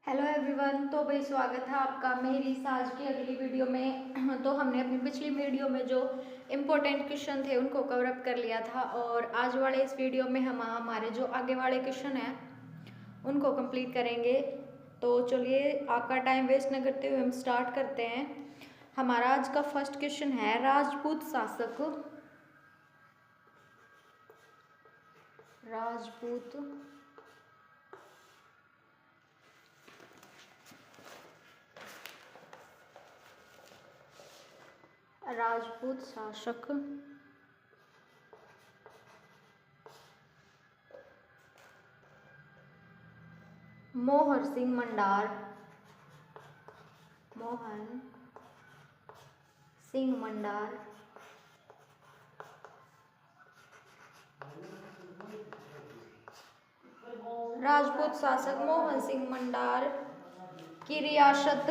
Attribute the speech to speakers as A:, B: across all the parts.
A: Hello everyone. तो भाई स्वागत है आपका मेरी आज की अगली वीडियो में। तो हमने अपनी पिछली वीडियो में जो इम्पोर्टेंट क्वेश्चन थे उनको कवर अप कर लिया था और आज वाले इस वीडियो में हम हमारे जो आगे वाले क्वेश्चन हैं उनको कंप्लीट करेंगे। तो चलिए आपका टाइम वेस्ट न करते हुए हम स्टार्ट करते हैं। हमारा आज का फर्स्ट क्वेश्चन है राजपूत शासक राजपूत शासक मोहन सिंह मंडार राजपूत शासक मोहन सिंह मंडार की रियासत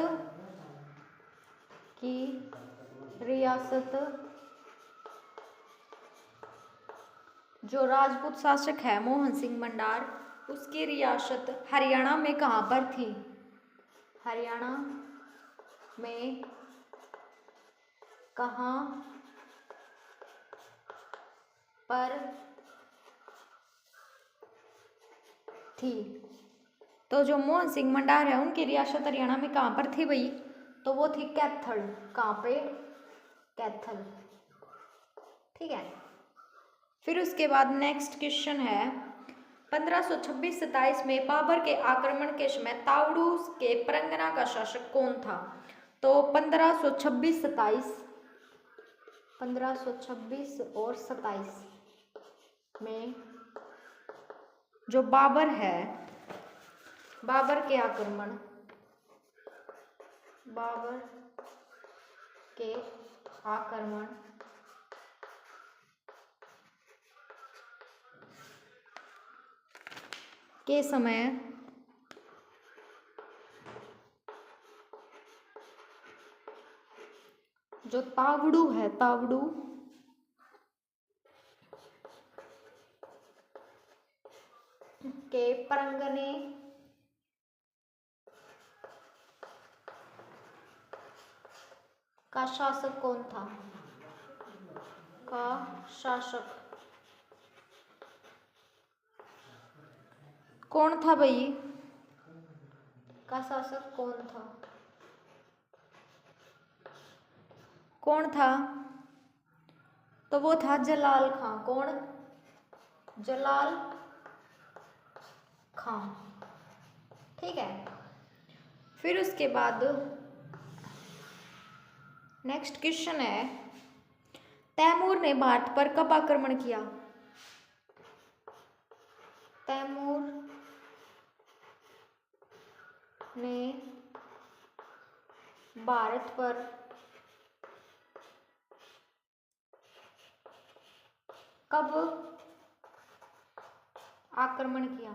A: जो राजपूत शासक है मोहन सिंह मंडार उसकी रियासत हरियाणा में कहाँ पर थी? हरियाणा में कहाँ पर थी? तो जो मोहन सिंह मंडार है उनकी रियासत हरियाणा में कहाँ पर थी भाई? तो वो थी कैथल। कहाँ पे? कैथल। ठीक है। फिर उसके बाद नेक्स्ट क्वेश्चन है 1526-27 में बाबर के आक्रमण के समय तावड़ू के परगना का शासक कौन था? तो 1526 और 27 में जो बाबर के आक्रमण के समय जो तावड़ू के परगने का शासक कौन था? कौन था भाई? का शासक कौन था? तो वो था जलाल खां। कौन? जलाल खां। ठीक है। फिर उसके बाद नेक्स्ट क्वेश्चन है तैमूर ने भारत पर कब आक्रमण किया? तैमूर ने भारत पर कब आक्रमण किया?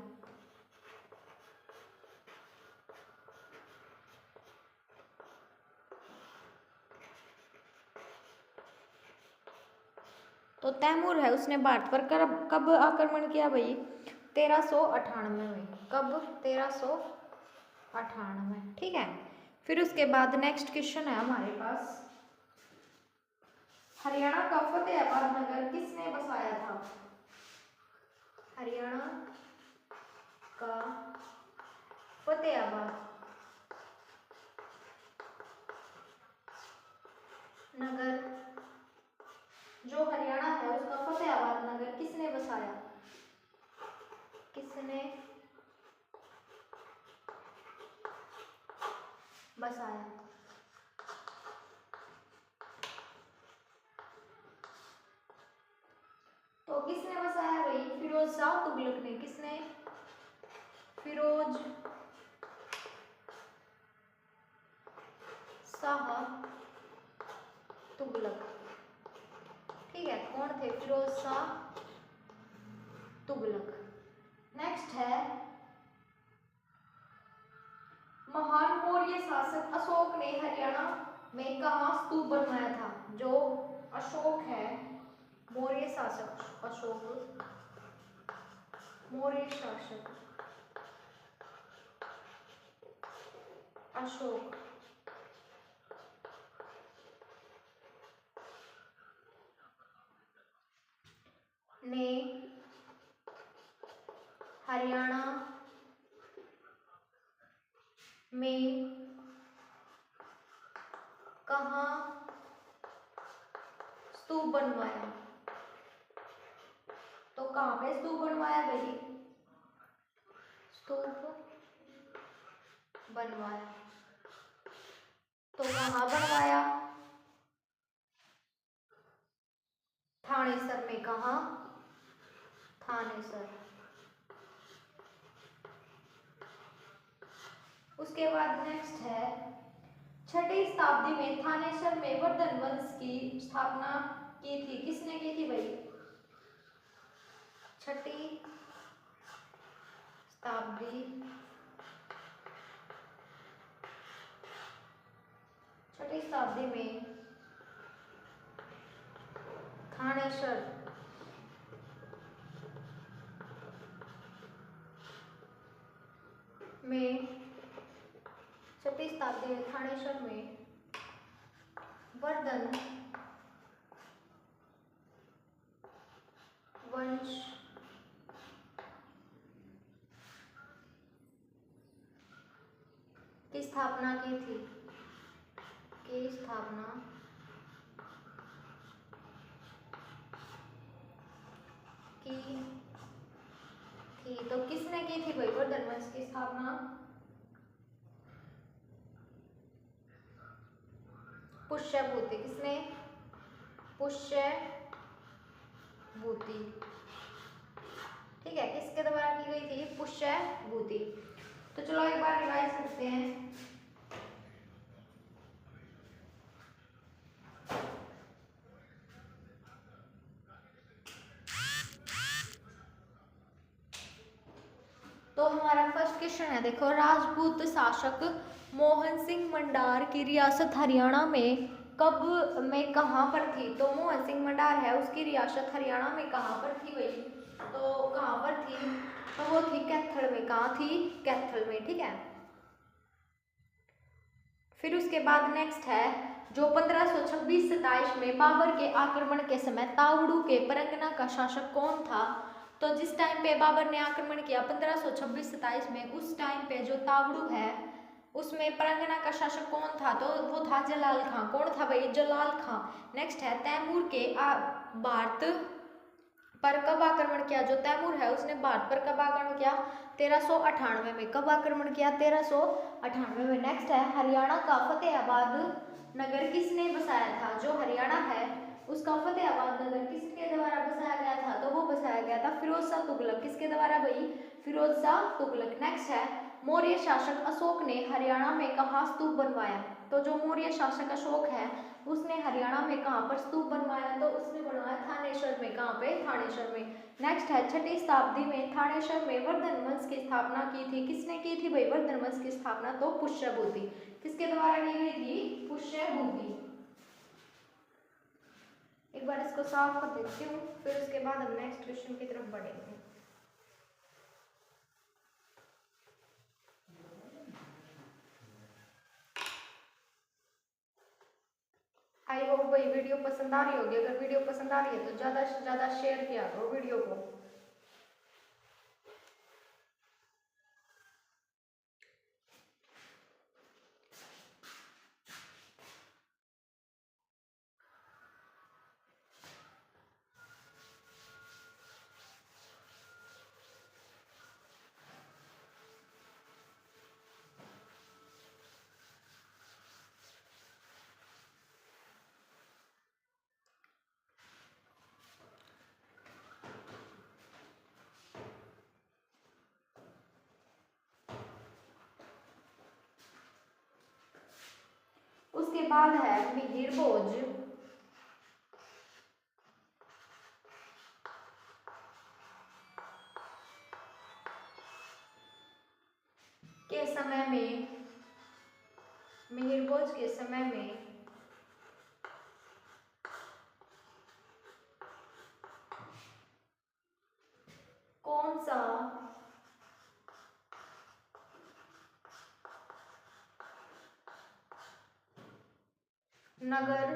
A: तो तैमूर है उसने भारत पर कब आक्रमण किया भाई? 1398 में। कब? 1398। ठीक है। फिर उसके बाद नेक्स्ट क्वेश्चन है हमारे पास हरियाणा का फतेहाबाद नगर किसने बसाया था? हरियाणा का फतेहाबाद नगर जो हरियाणा है उसका फतेहाबाद नगर किसने बसाया? तो किसने बसाया भाई? फिरोज शाह तुगलक ने। किसने? फिरोज शाह तुगलक। ठीक है। कौन थे? फिरोज शाह तुगलक। नेक्स्ट है महान मौर्य शासक अशोक ने हरियाणा में कहाँ स्तूप बनवाया था? जो अशोक है मौर्य शासक अशोक ने हरियाणा में कहाँ स्तूप बनवाया? तो कहाँ पे स्तूप बनवाया भाई? स्तूप बनवाया तो कहाँ बनवाया? थानेसर में। कहाँ? थानेसर। उसके बाद नेक्स्ट है, 6वीं शताब्दी में थानेसर में वर्धन वंश की स्थापना की थी। किसने की थी भाई? 6वीं शताब्दी 6वीं शताब्दी में थानेसर में 6वीं शताब्दी में थानेसर में वर्धन वंश की स्थापना की थी। की स्थापना की थी। तो किसने की थी भाई वर्धन वंश की स्थापना? पुष्यभूति। किसने? पुष्यभूति। ठीक है, किसके द्वारा की गई थी? पुष्यभूति। तो चलो एक बार रिवाइज करते हैं। तो हमारा फर्स्ट क्वेश्चन है, देखो, राजपूत शासक मोहन सिंह मंडार की रियासत हरियाणा में कहाँ पर थी? तो मोहन सिंह मंडार है, उसकी रियासत हरियाणा में कहाँ पर थी भाई? तो कहाँ पर थी? तो वो थी कैथल में। कहाँ थी? कैथल में। ठीक है। फिर उसके बाद नेक्स्ट है, जो 1526-27 में बाबर के आक्रमण के समय तावड़ू के परगना का शासक कौन था? तो जिस टाइम पे बाबर ने आक्रमण किया 1526-27 में, उस टाइम पे जो तावड़ू है उसमें परगना का शासक कौन था? तो वो था जलाल खां। कौन था भाई? जलाल खां। नेक्स्ट है, तैमूर के भारत पर कब आक्रमण किया? जो तैमूर है उसने भारत पर कब आक्रमण किया? 1398 में। कब आक्रमण किया? 1398 में। नेक्स्ट है, हरियाणा का फतेहाबाद नगर किसने बसाया था? जो हरियाणा है उसका फतेहाबाद नगर किसके द्वारा बसाया गया था? तो वो बसाया गया था फिरोज शाह तुगलक। किसके द्वारा भाई? फिरोज शाह तुगलक। नेक्स्ट है, मौर्य शासक अशोक ने हरियाणा में कहाँ स्तूप बनवाया? तो जो मौर्य शासक अशोक है उसने हरियाणा में कहाँ पर स्तूप बनवाया? तो उसने बनवाया थानेसर में। कहाँ पे? थानेसर में। नेक्स्ट है, 6वीं शताब्दी में थानेसर में वर्धन वंश की स्थापना की थी। किसने की थी भाई वर्धन वंश की स्थापना? तो पुष्यभूति। किसके द्वारा की गई थी? पुष्यभूति। एक बार इसको साफ कर देती हूँ, फिर उसके बाद हम नेक्स्ट क्वेश्चन की तरफ बढ़ेंगे। आई होप भाई वीडियो पसंद आ रही होगी। अगर वीडियो पसंद आ रही है तो ज़्यादा से ज़्यादा शेयर किया करो वीडियो को। उसके बाद है मिहिर भोज के समय में, मिहिर भोज के समय में कौन सा नगर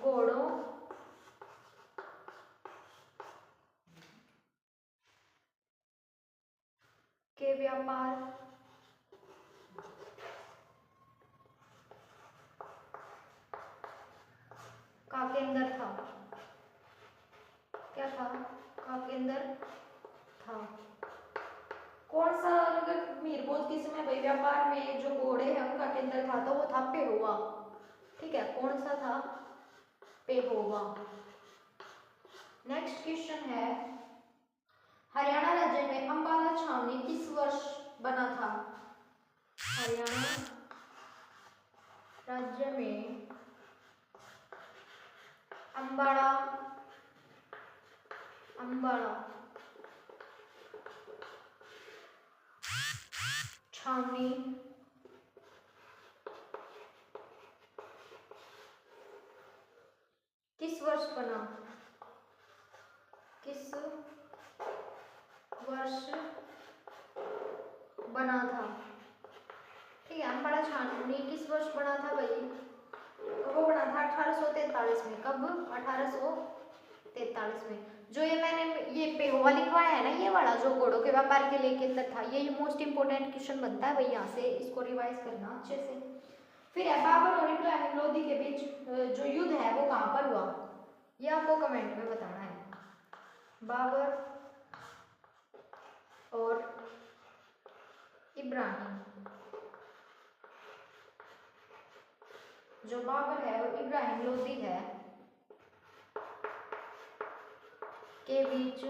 A: घोड़ों के व्यापार का केंद्र था। क्या था? का केंद्र था। कौन सा नगर मीरभोज के समय भाई व्यापार में जो घोड़े हैं उनका केंद्र था, तो वो था पेहोवा। ठीक है, कौन सा था? पेहोवा। नेक्स्ट क्वेश्चन है, हरियाणा राज्य में अंबाला छावनी किस वर्ष बना था? हरियाणा राज्य में अंबाला छावनी किस वर्ष बना? किस वर्ष बना था? ठीक है, अंबाला छावनी किस वर्ष बना था भाई? तो वो बना था 1843 में। कब? 1843 में। जो ये मैंने ये पेहोवा लिखवाया है ना, ये वाला जो घोड़ों के व्यापार के लिए केंद्र था, ये मोस्ट इंपोर्टेंट क्वेश्चन बनता है भाई, यहाँ से इसको रिवाइज करना अच्छे से। फिर है बाबर और इब्राहिम लोदी के बीच जो युद्ध है वो कहाँ पर हुआ? ये आपको कमेंट में बताना है। बाबर और इब्राहिम, जो बाबर है और इब्राहिम लोदी है के बीच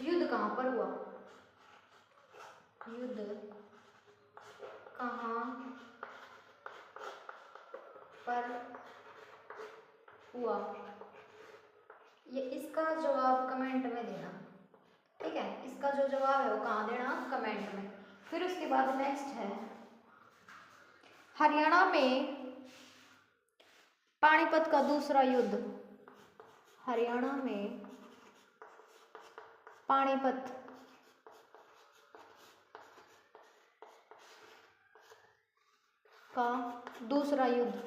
A: युद्ध कहाँ पर हुआ? युद्ध कहाँ पर हुआ? ये इसका जवाब कमेंट में देना। ठीक है, इसका जो जवाब है वो कहाँ देना? कमेंट में। फिर उसके बाद नेक्स्ट है, हरियाणा में पानीपत का दूसरा युद्ध। हरियाणा में पानीपत का दूसरा युद्ध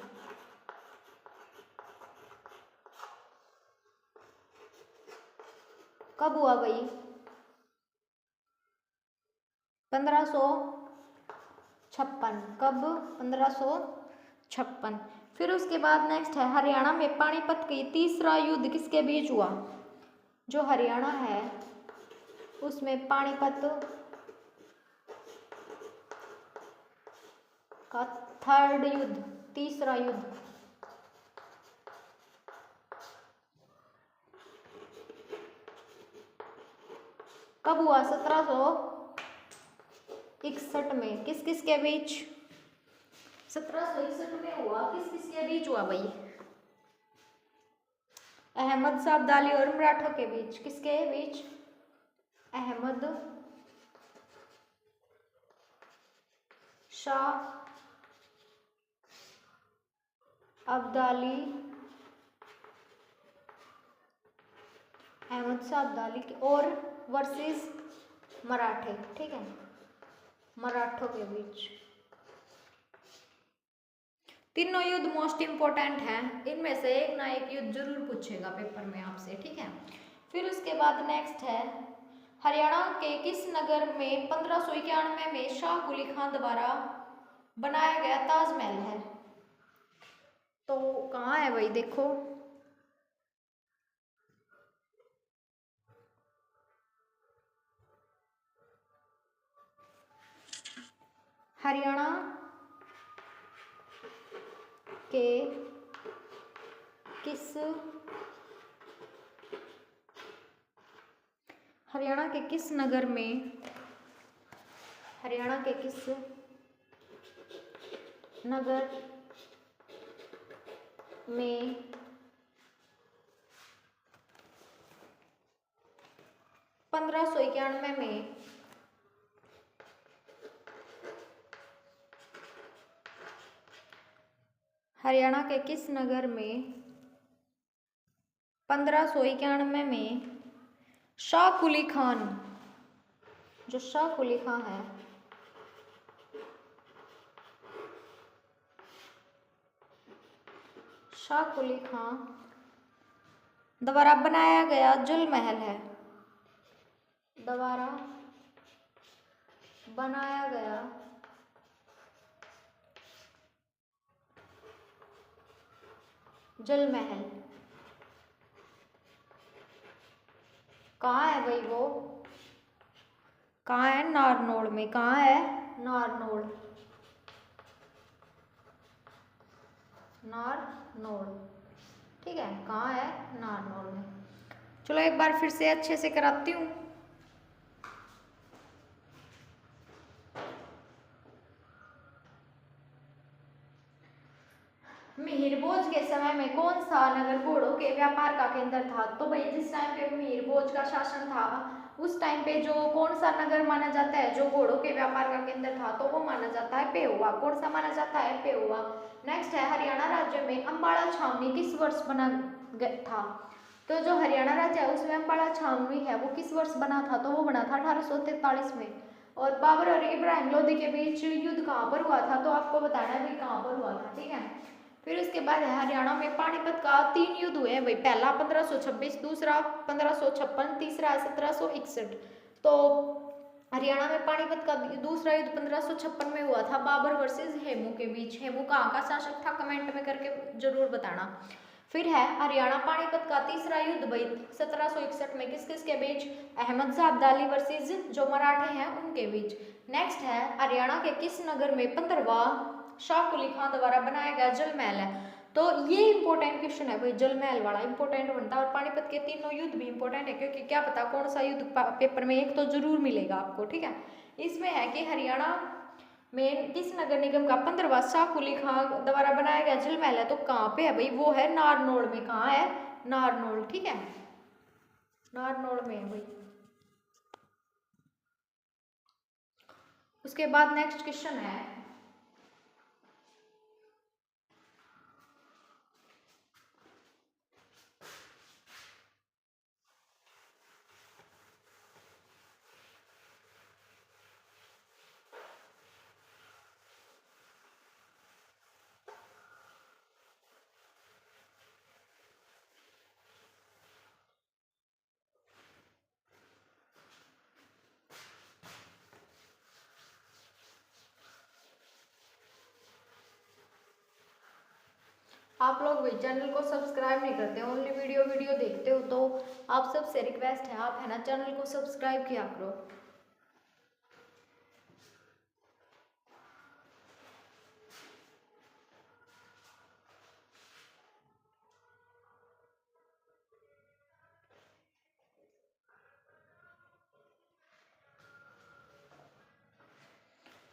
A: कब हुआ भाई? 1556। कब? 1556। फिर उसके बाद नेक्स्ट है, हरियाणा में पानीपत की तीसरा युद्ध किसके बीच हुआ? जो हरियाणा है उसमें पानीपत का थर्ड युद्ध, तीसरा युद्ध कब हुआ? 1761 में। किस किस के बीच? 1761 में हुआ। किस किस के बीच हुआ भाई? अहमद शाह अब्दाली और मराठों के बीच। किसके बीच? अहमद शाह अब्दाली, अहमद शाह अब्दाली के और वर्सेस मराठे। ठीक है, मराठों के बीच। तीनों युद्ध मोस्ट इंपोर्टेंट हैं, इनमें से एक ना एक युद्ध जरूर पूछेगा पेपर में आपसे। ठीक है, फिर उसके बाद नेक्स्ट है, हरियाणा के किस नगर में 1591 में शाह कुली खान द्वारा बनाया गया ताजमहल है? तो कहाँ है भाई? देखो, हरियाणा के किस नगर में, हरियाणा के किस नगर में 1591 में हरियाणा के किस नगर में 1591 में शाह कुली खान, जो शाह कुली खान है, शाह कुली खान द्वारा बनाया गया जल महल है, द्वारा बनाया गया जल महल कहाँ है भाई? वो कहाँ है? नारनौल में। कहाँ है? नारनौल, नारनौल, ठीक है। कहाँ है? नारनौल में। चलो एक बार फिर से अच्छे से कराती हूँ। मिहिर भोज के समय में कौन सा नगर घोड़ों के व्यापार का केंद्र था? तो भाई जिस टाइम पे मिहिर भोज का शासन था उस टाइम पे जो कौन सा नगर माना जाता है जो घोड़ों के व्यापार का केंद्र था, तो वो माना जाता है पेहोवा। कौन सा माना जाता है? पेहोवा। नेक्स्ट है, हरियाणा राज्य में अम्बाड़ा छावनी किस वर्ष बना था? तो जो हरियाणा राज्य है उसमें अम्बाड़ा छावनी है वो किस वर्ष बना था? तो वो बना था 1843 में। और बाबर और इब्राहिम लोदी के बीच युद्ध कहाँ पर हुआ था? तो आपको बताना है भाई कहाँ पर हुआ था, ठीक है। फिर उसके बाद है, हरियाणा में पानीपत का 3 युद्ध हुए हैं भाई। पहला 1526, दूसरा 1556, तीसरा 1761। तो हरियाणा में पानीपत का दूसरा युद्ध 1556 में हुआ था, बाबर वर्सेस हेमू के बीच। हेमू कहाँ का शासक था? कमेंट में करके जरूर बताना। फिर है हरियाणा पानीपत का तीसरा युद्ध भाई 1761 में किस किस के बीच? अहमद शाह अब्दाली वर्सेस जो मराठे हैं उनके बीच। नेक्स्ट है, हरियाणा के किस नगर में 15वां शाह कुली खान द्वारा बनाया गया जल महल है? तो ये इंपॉर्टेंट क्वेश्चन है भाई, जल महल वाला इंपॉर्टेंट बनता है। और पानीपत के तीनों युद्ध भी इंपॉर्टेंट है क्योंकि क्या पता कौन सा युद्ध पेपर में एक तो जरूर मिलेगा आपको, ठीक है। इसमें है कि हरियाणा में किस नगर निगम का 15वां शाह कुली खान द्वारा बनाया गया जल महल है? तो कहाँ पे है भाई? वो है नारनौल में। कहाँ है? नारनौल, ठीक है। नारनौल में है भाई। उसके बाद नेक्स्ट क्वेश्चन है, आप लोग भी चैनल को सब्सक्राइब नहीं करते, ओनली वीडियो देखते हो, तो आप सबसे रिक्वेस्ट है आप है ना चैनल को सब्सक्राइब किया करो।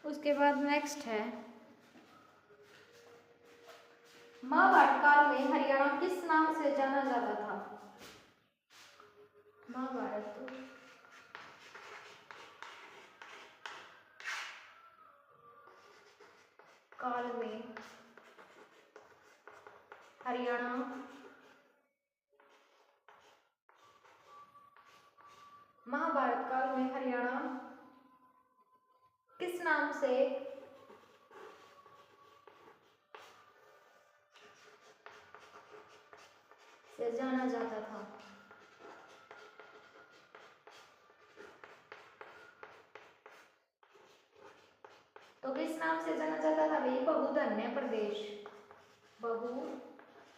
A: उसके बाद नेक्स्ट है, महाभारत काल में हरियाणा किस नाम से जाना जाता था? महाभारत काल में हरियाणा महाभारत काल में हरियाणा किस नाम से जाना जाता था? तो किस नाम से जाना जाता था भाई? बहुधन्य प्रदेश, बहुधन्य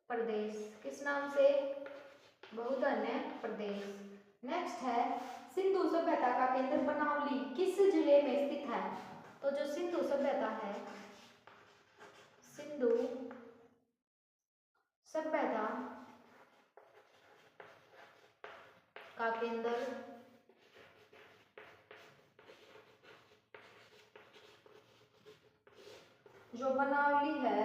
A: प्रदेश। किस नाम से? बहुधन्य प्रदेश। नेक्स्ट है, सिंधु सभ्यता का केंद्र बनावली किस जिले में स्थित है? तो जो सिंधु सभ्यता है, सिंधु सभ्यता का केंद्र जो बनावली है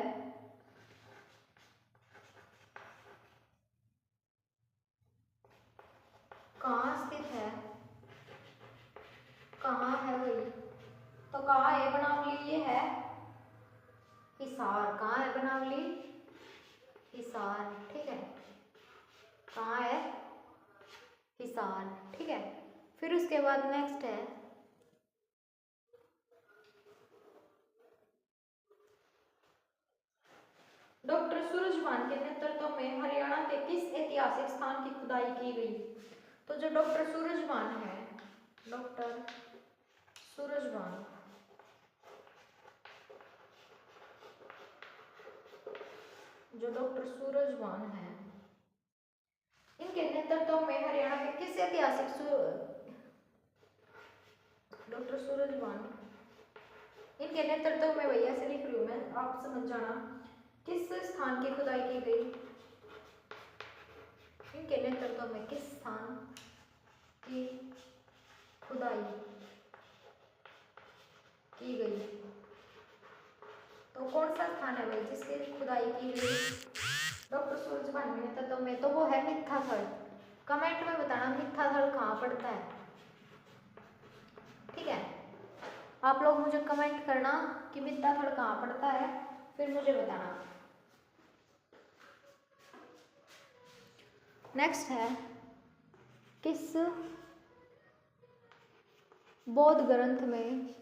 A: कहाँ स्थित है? कहाँ है भाई? तो कहाँ है बनावली? ये है हिसार। कहाँ है बनावली? हिसार, ठीक है। कहाँ है? हिसार। ठीक है, फिर उसके बाद नेक्स्ट है डॉक्टर सूरजभान के नेतृत्व में हरियाणा के किस ऐतिहासिक स्थान की खुदाई की गई? तो जो डॉक्टर सूरजभान है, डॉक्टर सूरजभान, जो डॉक्टर सूरजभान है, इनके नेतृत्व में हरियाणा के किस ऐतिहासिक डॉक्टर सूरजभान, इनके नेतृत्व में, भैया ऐसे लिख रही हूँ मैं, आप समझ जाना, किस स्थान की खुदाई की गई? इनके नेतृत्व में किस स्थान की खुदाई की गई? तो कौन सा स्थान है भाई जिसकी खुदाई की गई डॉक्टर सूरजभान के नेतृत्व में? तो वो है मिथ्याथल। कमेंट में बताना मिथ्याथल कहाँ पड़ता है। ठीक है, आप लोग मुझे कमेंट करना कि मिथ्याथल कहाँ पड़ता है, फिर मुझे बताना। नेक्स्ट है किस बौद्ध ग्रंथ में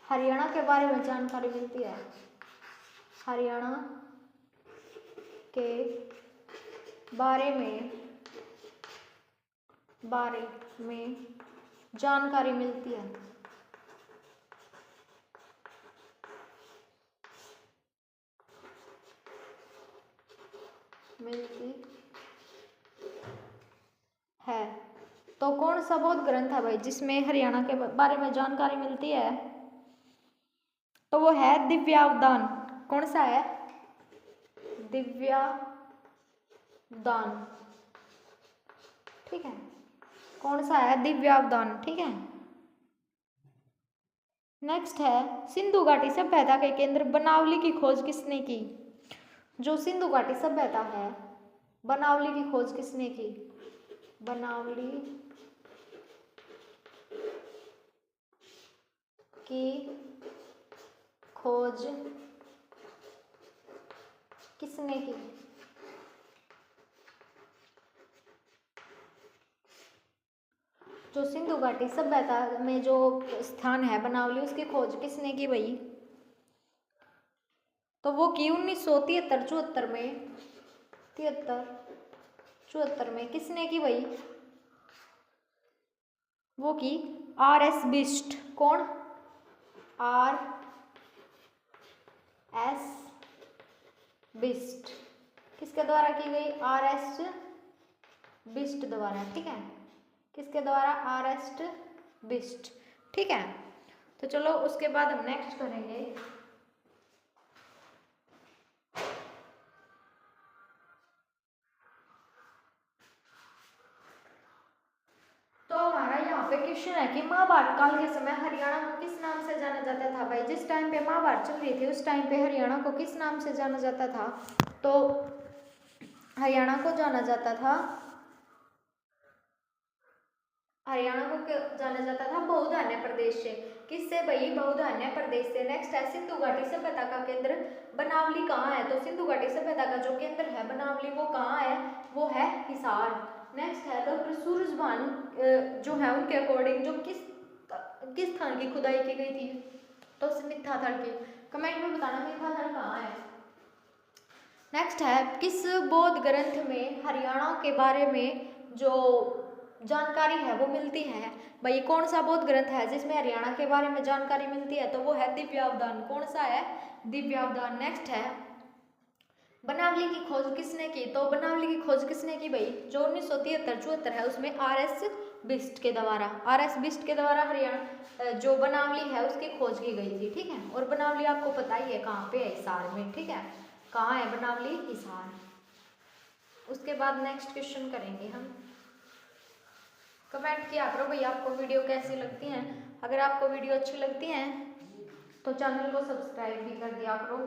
A: हरियाणा के बारे में जानकारी मिलती है? हरियाणा के बारे में जानकारी मिलती है? मिलती है। तो कौन सा बौद्ध ग्रंथ है भाई जिसमें हरियाणा के बारे में जानकारी मिलती है? तो वो है दिव्यावदान। कौन सा है? दिव्यावदान। ठीक है, कौन सा है? दिव्यावदान। ठीक है, नेक्स्ट है सिंधु घाटी सभ्यता के केंद्र बनावली की खोज किसने की? जो सिंधु घाटी सभ्यता है, बनावली की खोज किसने की? बनावली की खोज किसने की? जो सिंधु घाटी सभ्यता में जो स्थान है बनावली, उसकी खोज किसने की भाई? तो वो की 1973-74 में, 73-74 में किसने की भाई? वो की R.S. बिष्ट। कौन? R.S. बिष्ट। किसके द्वारा की गई? R.S. बिष्ट द्वारा। ठीक है, किसके द्वारा? R.S. बिष्ट। ठीक है, तो चलो उसके बाद हम नेक्स्ट करेंगे क्वेश्चन है कि महाभारत काल के समय हरियाणा को किस नाम से जाना जाता था? भाई जिस टाइम पे महाभारत चल रही थी उस टाइम पे हरियाणा को किस नाम से जाना जाता था? तो हरियाणा को जाना जाता था, बहुधान्य प्रदेश से। किससे भाई? बहुधान्य प्रदेश से। नेक्स्ट है सिंधु घाटी सभ्यता का केंद्र बनावली कहाँ है? तो सिंधु घाटी सभ्यता का जो केंद्र है बनावली, वो कहाँ है? वो है हिसार। नेक्स्ट है डॉक्टर सूरजभान जो है उनके अकॉर्डिंग जो किस स्थान की खुदाई की गई थी? तो मिथ्याथल की। कमेंट में बताना मिथ्याथल कहाँ है। नेक्स्ट है किस बौद्ध ग्रंथ में हरियाणा के बारे में जो जानकारी है वो मिलती है? भाई कौन सा बौद्ध ग्रंथ है जिसमें हरियाणा के बारे में जानकारी मिलती है? तो वो है दिव्यावदान। कौन सा है? दिव्यावदान। नेक्स्ट है बनावली की खोज किसने की? तो बनावली की खोज किसने की भाई? जो 1973-74 है उसमें R.S. बिष्ट के द्वारा, हरियाणा जो बनावली है उसकी खोज की गई थी। ठीक है, और बनावली आपको पता ही है कहाँ पे है? हिसार में। ठीक है, कहाँ है बनावली? हिसार। उसके बाद नेक्स्ट क्वेश्चन करेंगे हम। कमेंट किया करो भाई आपको वीडियो कैसी लगती हैं। अगर आपको वीडियो अच्छी लगती हैं तो चैनल को सब्सक्राइब भी कर दिया करो।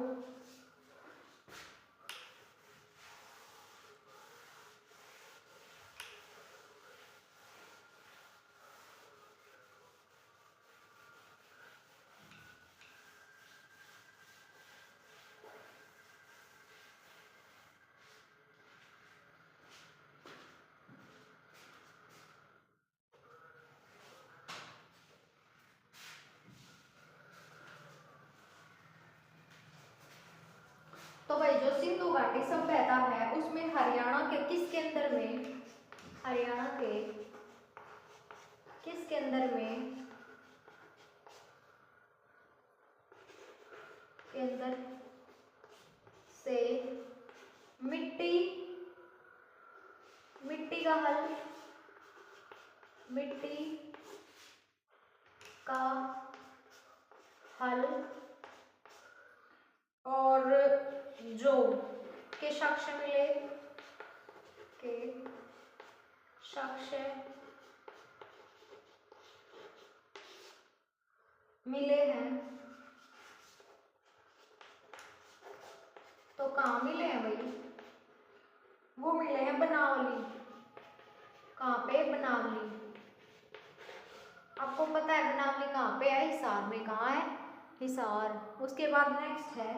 A: सिंधु घाटी सभ्यता है उसमें हरियाणा के किसके अंदर में, हरियाणा के किसके अंदर में, के अंदर से मिट्टी, मिट्टी का हल, मिट्टी का हल और जो के साक्ष्य मिले, के साक्ष्य मिले हैं, तो कहाँ मिले हैं भाई, वो मिले हैं बनावली। कहाँ पे, बनावली। आपको पता है बनावली कहाँ पे है, हिसार में। कहाँ है, हिसार। उसके बाद नेक्स्ट है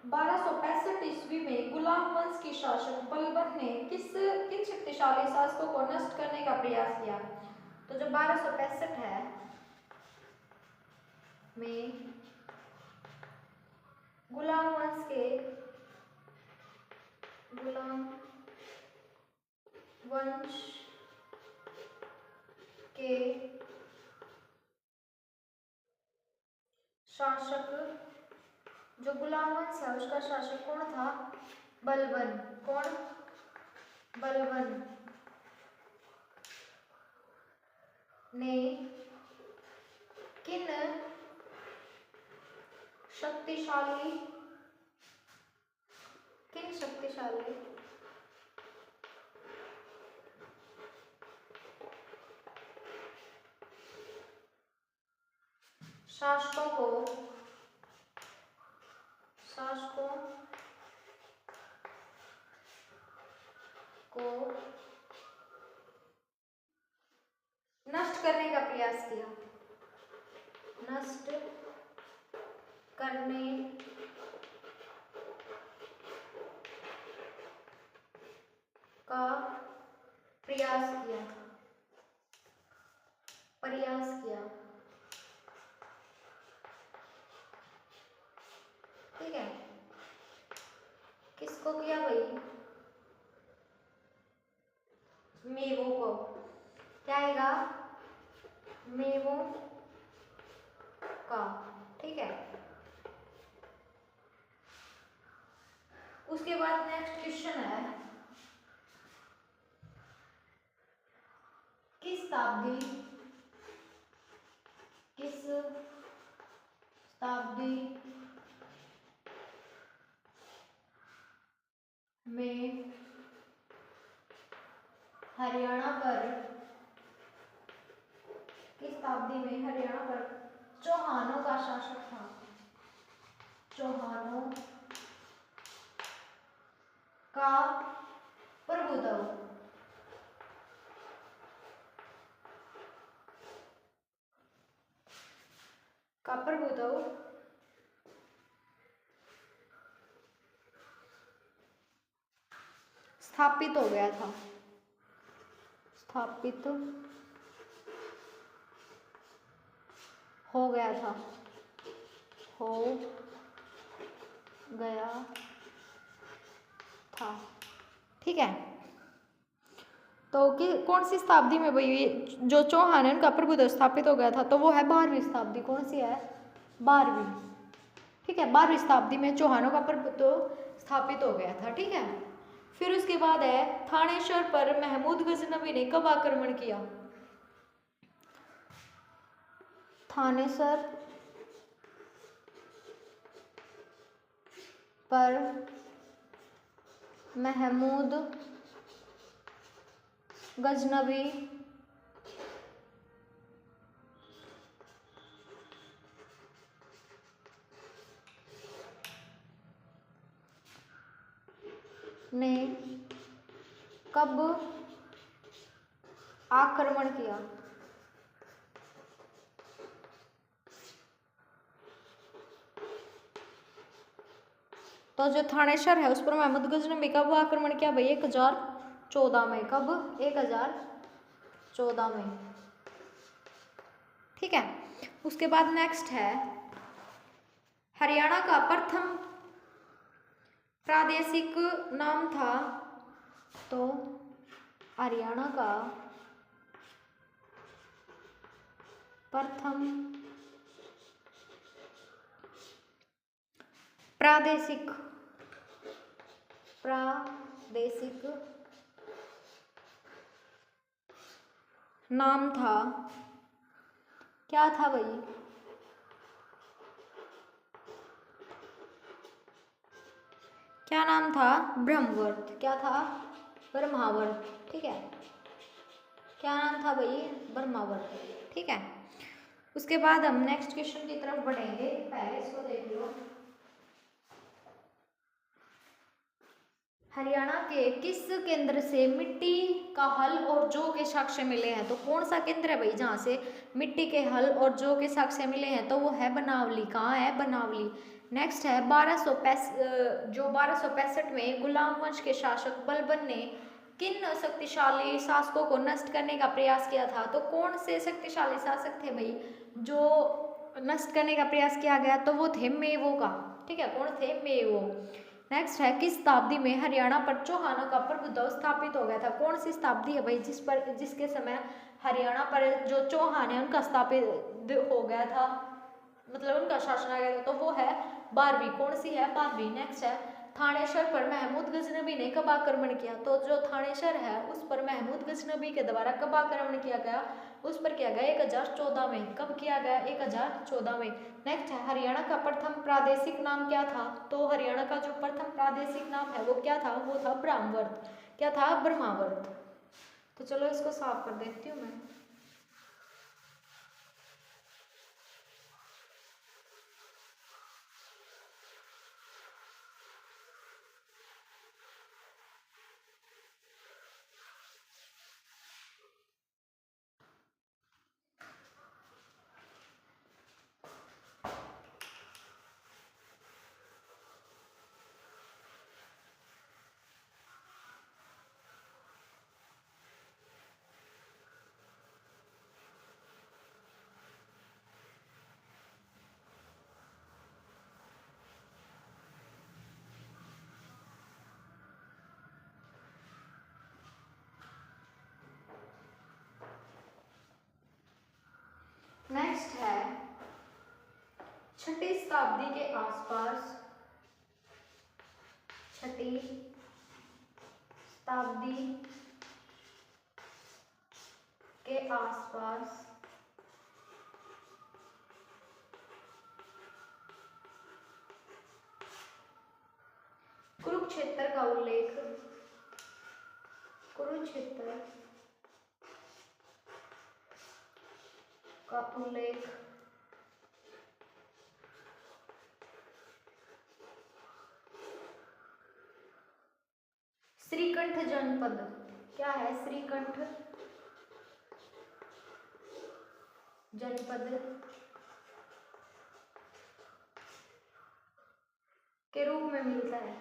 A: 1265 ईस्वी में गुलाम वंश की शासक बलबन ने किन शक्तिशाली शासकों को नष्ट करने का प्रयास किया। तो जो 1265 है में गुलाम वंश के शासक, जो गुलाम वंश है उसका शासक कौन था, बलबन। कौन, बलबन ने किन शक्तिशाली शासकों को नष्ट करने का प्रयास किया, नष्ट करने का प्रयास किया, ठीक है। किसको किया भाई, मेवो को। क्या आएगा, मेवो का, ठीक है। उसके बाद नेक्स्ट क्वेश्चन है, किस शताब्दी में हरियाणा पर, किस शताब्दी में हरियाणा पर चौहानों का शासक था, चौहानों का प्रभुत्व, स्थापित हो गया था, स्थापित हो गया था, हो गया था, ठीक है। तो कि कौन सी शताब्दी में भाई जो चौहान है उनका प्रभुत्व स्थापित हो गया था, तो वो है 12वीं शताब्दी। कौन सी है, 12वीं, ठीक है। 12वीं शताब्दी में चौहानों का प्रभुत्व स्थापित हो गया था, ठीक है। फिर उसके बाद है थानेश्वर पर महमूद गजनवी ने कब आक्रमण किया, थानेसर पर महमूद गजनवी ने कब आक्रमण किया, तो जो थानेश्वर है उस पर महमूद गजनवी कब आक्रमण किया भाई, 1014 में। कब, 1014 में, ठीक है। उसके बाद नेक्स्ट है हरियाणा का प्रथम प्रादेशिक नाम था तो हरियाणा का प्रथम प्रादेशिक नाम था, क्या था भाई? क्या नाम था? ब्रह्मवर्त। क्या था? ब्रह्मावर्त। ठीक है, क्या नाम था भाई? ब्रह्मावर्त। ठीक है, उसके बाद हम नेक्स्ट क्वेश्चन की तरफ बढ़ेंगे, पहले इसको देख लो। हरियाणा के किस केंद्र से मिट्टी का हल और जौ के साक्ष्य मिले हैं? तो कौन सा केंद्र है भाई जहाँ से मिट्टी के हल और जौ के साक्ष्य मिले हैं? तो वो है बनावली। कहाँ है? बनावली। नेक्स्ट है 1265 में गुलाम वंश के शासक बलबन ने किन शक्तिशाली शासकों को नष्ट करने का प्रयास किया था? तो कौन से शक्तिशाली शासक थे भाई जो नष्ट करने का प्रयास किया गया? तो वो थे मेवो का। ठीक है, कौन थे? मेवो। नेक्स्ट है किस शताब्दी में हरियाणा पर चौहानों का प्रभुत्व स्थापित हो गया था? कौन सी शताब्दी है भाई जिसके समय हरियाणा पर जो चौहान है उनका स्थापित हो गया था, मतलब उनका शासन आ गया था? तो वो है 12वीं। कौन सी है? 12वीं। नेक्स्ट है थानेश्वर पर महमूद गजनबी ने कब आक्रमण किया? तो जो थानेश्वर है उस पर महमूद गजनबी के द्वारा कब आक्रमण किया गया? उस पर किया गया 1014 में। कब किया गया? 1014 में। नेक्स्ट है हरियाणा का प्रथम प्रादेशिक नाम क्या था? तो हरियाणा का जो प्रथम प्रादेशिक नाम है वो क्या था? वो था ब्रह्मवर्त। क्या था? ब्रह्मावर्त। तो चलो इसको साफ कर देती हूँ मैं। नेक्स्ट है 6ठी शताब्दी के आसपास, 6ठी शताब्दी के आसपास कुरुक्षेत्र का उल्लेख, कुरुक्षेत्र का उल्लेख श्रीकंठ जनपद। क्या है? श्रीकंठ जनपद के रूप में मिलता है।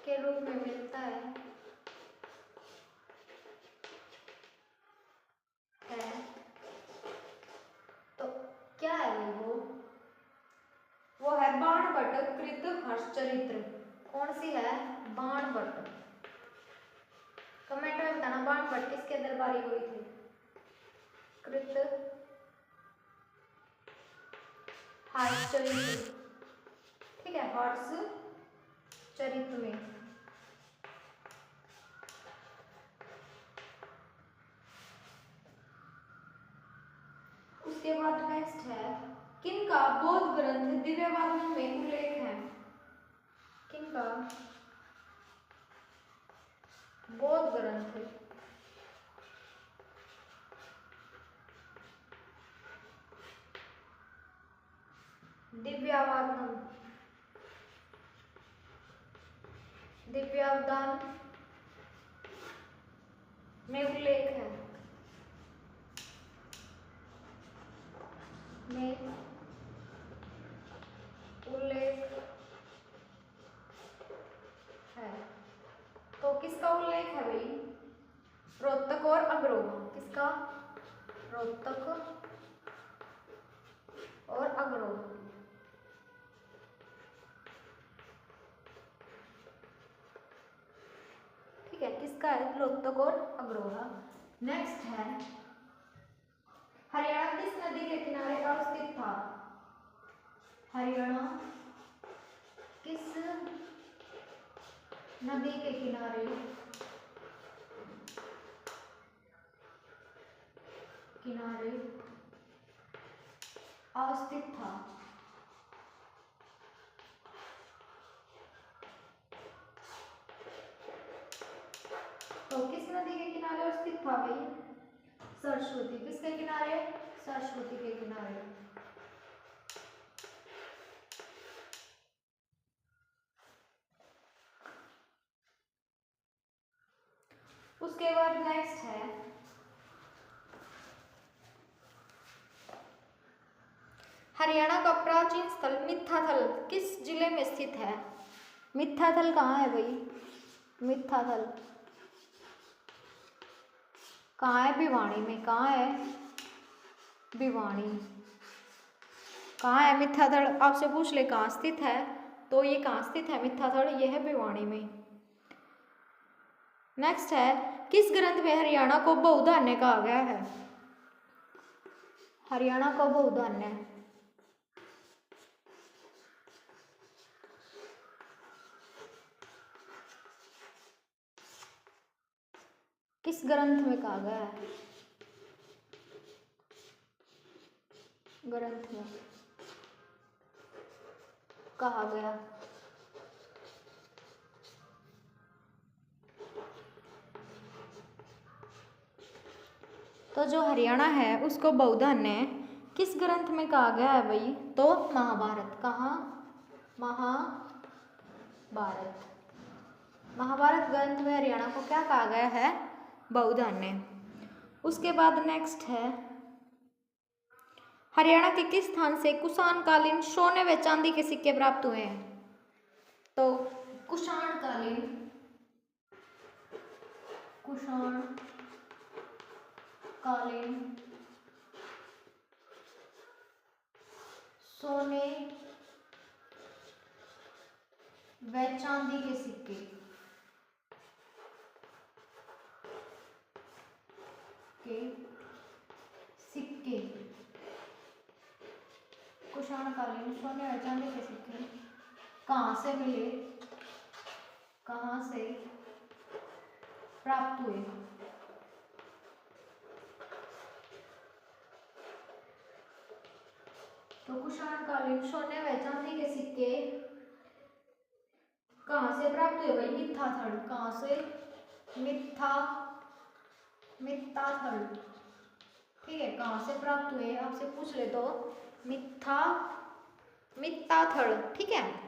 A: के रूप में मिलता है तो क्या है वो है बाणभट्ट कृत हर्षचरित्र। कौन सी है? बाणभट्ट। कमेंट में बताना बाणभट्ट किसके दरबारी हुई थी? कृत हर्षचरित्र। ठीक है, हर्षचरित्र में। उसके बाद नेक्स्ट है किनका बौद्ध ग्रंथ दिव्यवादन में उल्लेख है? किनका बौद्ध ग्रंथ दिव्यावदान में उल्लेख है? में उल्लेख है। तो किसका उल्लेख है भाई? रोहतक और नेक्स्ट है हरियाणा किस नदी के किनारे अवस्थित था? हरियाणा किस नदी के किनारे अवस्थित था? तो किस नदी के किनारे अवस्थित था भाई? सरस्वती। किसके किनारे? सरस्वती के किनारे। उसके बाद नेक्स्ट है हरियाणा का प्राचीन स्थल मिथ्याथल किस जिले में स्थित है? मिथ्याथल कहाँ है भाई? मिथ्याथल कहाँ है? भिवाड़ी में। कहाँ है? भिवाड़ी। कहाँ है मिथ्याथल? आपसे पूछ ले कहाँ स्थित है, तो ये कहाँ स्थित है मिथ्याथल? ये है भिवाड़ी में। नेक्स्ट है किस ग्रंथ में हरियाणा को बहुधान्य कहा गया है? हरियाणा को बहुधान्य किस ग्रंथ में कहा गया है? ग्रंथ में कहा गया। तो जो हरियाणा है उसको बहुधान्य किस ग्रंथ में कहा गया है भाई? तो महाभारत। कहाँ? महाभारत। महाभारत ग्रंथ में हरियाणा को क्या कहा गया है? बहुधान्य। उसके बाद नेक्स्ट है हरियाणा के किस स्थान से कुषाण कालीन सोने व चांदी के सिक्के प्राप्त हुए हैं? तो कुषाण कालीन सोने व चांदी के सिक्के कुषाण कालीन सोने व चांदी के सिक्के कहाँ से मिले? कहाँ से प्राप्त हुए? तो कुषाण कालीन सोने व चांदी के सिक्के कहाँ से प्राप्त हुए भाई? मिथ्याथल। कहाँ से? मिथ्याथल। ठीक है, कहाँ से प्राप्त हुए आपसे पूछ ले तो मिथ्याथल। ठीक है।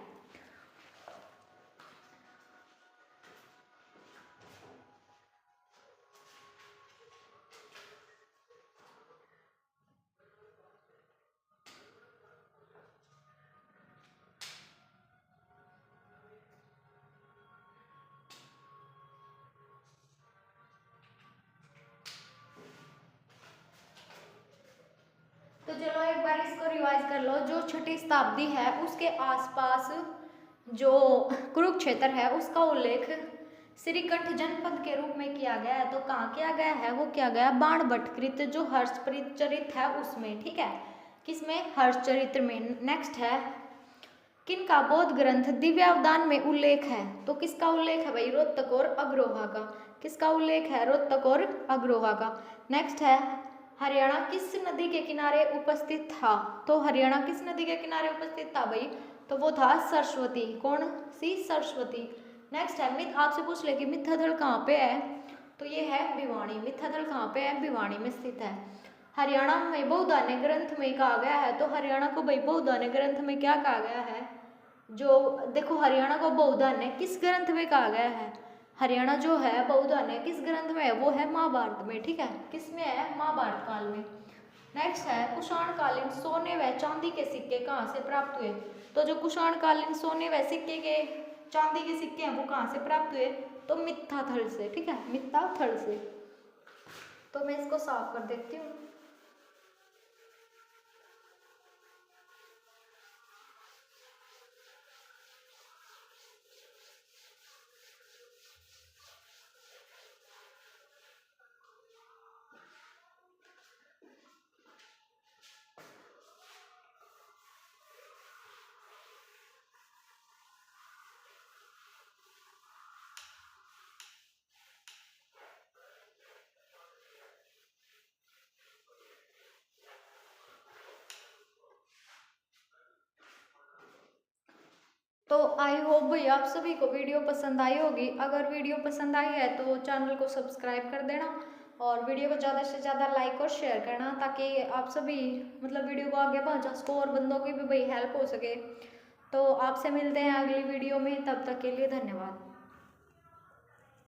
A: तो चलो एक बार इसको रिवाइज कर लो। जो छठी शताब्दी है उसके आसपास जो कुरुक्षेत्र है उसका उल्लेख श्रीकंठ जनपद के रूप में किया गया है। तो कहाँ किया गया है? वो किया गया बाणभट्टकृत जो हर्षचरित है उसमें। ठीक है, किसमें? हर्षचरित्र में। नेक्स्ट है किनका बौद्ध ग्रंथ दिव्यावदान में उल्लेख है? तो किसका उल्लेख है भाई? रोहतक और अग्रोहा का। किसका उल्लेख है? रोहतक और अग्रोहा का। नेक्स्ट है हरियाणा किस नदी के किनारे उपस्थित था? तो हरियाणा किस नदी के किनारे उपस्थित था भाई? तो वो था सरस्वती। कौन सी? सरस्वती। नेक्स्ट है आपसे पूछ ले कि मिथ्याथल कहाँ पे है? तो ये है भिवाड़ी। मिथ्याथल कहाँ पे है? भिवाड़ी में स्थित है। हरियाणा में बहुधान्य ग्रंथ में कहा गया है। तो हरियाणा को भाई बहुधान्य ग्रंथ में क्या कहा गया है? जो देखो हरियाणा को बहुधान्य किस ग्रंथ में कहा गया है? हरियाणा जो है बहुधान्य किस ग्रंथ में है? वो है महाभारत में। ठीक है, किस में है? महाभारत काल में। नेक्स्ट है कुषाण कालीन सोने व चांदी के सिक्के कहाँ से प्राप्त हुए? तो जो कुषाण कालीन सोने व सिक्के के चांदी के सिक्के हैं वो कहाँ से प्राप्त हुए? तो मिथ्याथल से। ठीक है, मिथ्याथल से। तो मैं इसको साफ कर देती हूँ। तो आई होप भाई आप सभी को वीडियो पसंद आई होगी। अगर वीडियो पसंद आई है तो चैनल को सब्सक्राइब कर देना और वीडियो को ज़्यादा से ज़्यादा लाइक और शेयर करना, ताकि आप सभी मतलब वीडियो को आगे पहुंचा सको और बंदों की भी भाई हेल्प हो सके। तो आपसे मिलते हैं अगली वीडियो में, तब तक के लिए धन्यवाद।